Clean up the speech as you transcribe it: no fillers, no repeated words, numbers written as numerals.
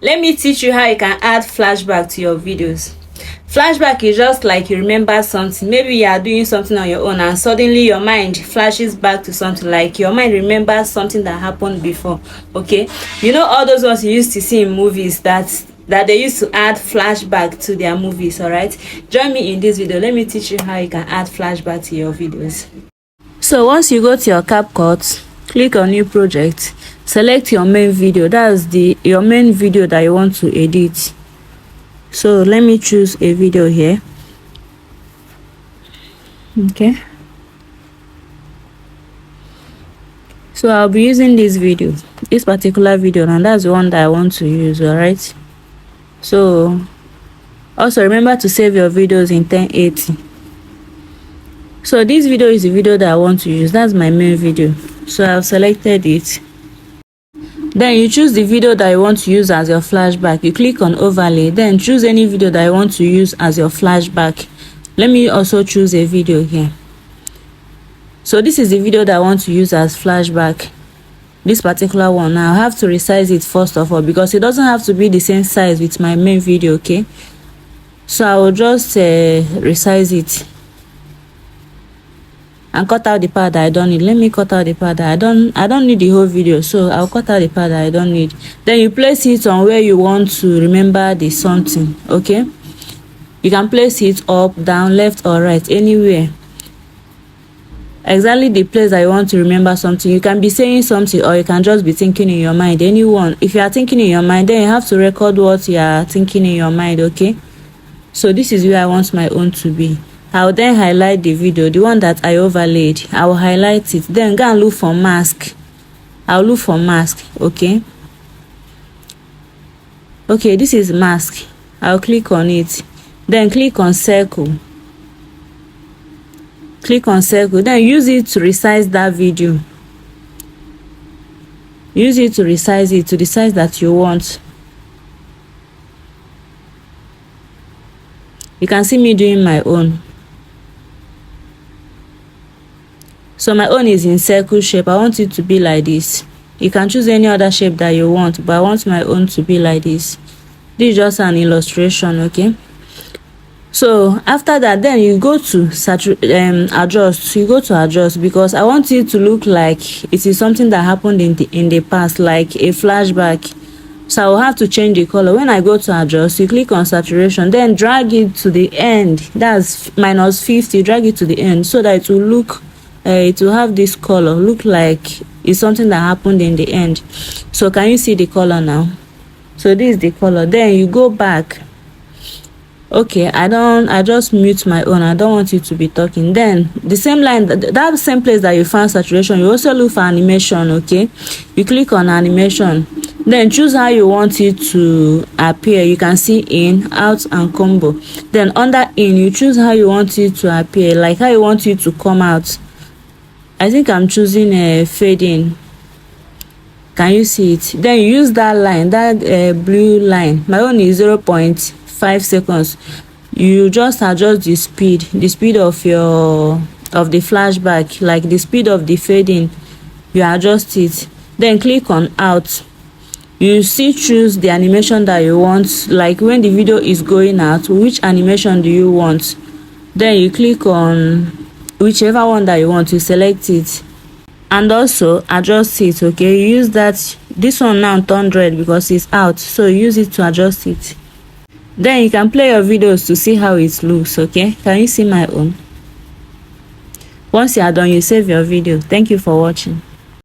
Let me teach you how you can add flashback to your videos. Flashback is just like you remember something. Maybe you are doing something on your own and suddenly your mind flashes back to something, like your mind remembers something that happened before. Okay, you know all those ones you used to see in movies that they used to add flashback to their movies. All right, join me in this video. Let me teach you how you can add flashback to your videos. So once you go to your CapCut, click on new project, select your main video. That's your main video that you want to edit. So let me choose a video here. Okay, so I'll be using this particular video, and that's the one that I want to use. All right, so also remember to save your videos in 1080. So this video is the video that I want to use. That's my main video, so I've selected it. Then you choose the video that you want to use as your flashback. You click on overlay, then choose any video that you want to use as your flashback. Let me also choose a video here. So this is the video that I want to use as flashback, this particular one. Now I have to resize it first of all, because it doesn't have to be the same size with my main video. Okay, so I will just resize it and cut out the part that I don't need. Let me cut out the part that I don't need the whole video, so I'll cut out the part that I don't need. Then you place it on where you want to remember the something. Okay, you can place it up, down, left or right, anywhere, exactly the place that you want to remember something. You can be saying something, or you can just be thinking in your mind. Anyone. If you are thinking in your mind, then you have to record what you are thinking in your mind. Okay, so this is where I want my own to be. I'll then highlight the video, the one that I overlaid. I will highlight it, then go and look for mask. I'll look for mask. Okay, this is mask. I'll click on it, then click on circle. Click on circle, then use it to resize that video. Use it to resize it to the size that you want. You can see me doing my own. So my own is in circle shape. I want it to be like this. You can choose any other shape that you want, but I want my own to be like this. This is just an illustration. Okay, so after that, then you go to adjust. You go to adjust, because I want it to look like it is something that happened in the past, like a flashback. So I will have to change the color. When I go to adjust, you click on saturation, then drag it to the end. That's -50. Drag it to the end so that it will look it will have this color, look like it's something that happened in the end. So can you see the color now? So this is the color. Then you go back. Okay, I just mute my own. I don't want you to be talking. Then the same line, that same place that you found saturation, you also look for animation. Okay, you click on animation, then choose how you want it to appear. You can see in, out and combo. Then under in, you choose how you want it to appear, like how you want it to come out. I think I'm choosing a fade in. Can you see it? Then you use that line, that blue line. My own is 0.5 seconds. You just adjust the speed of the flashback, like the speed of the fading. You adjust it, then click on out. You still choose the animation that you want, like when the video is going out, which animation do you want? Then you click on whichever one that you want, to select it and also adjust it. Okay, you use this one now turned red because it's out, so use it to adjust it. Then you can play your videos to see how it looks. Okay, can you see my own? Once you are done, you save your video. Thank you for watching.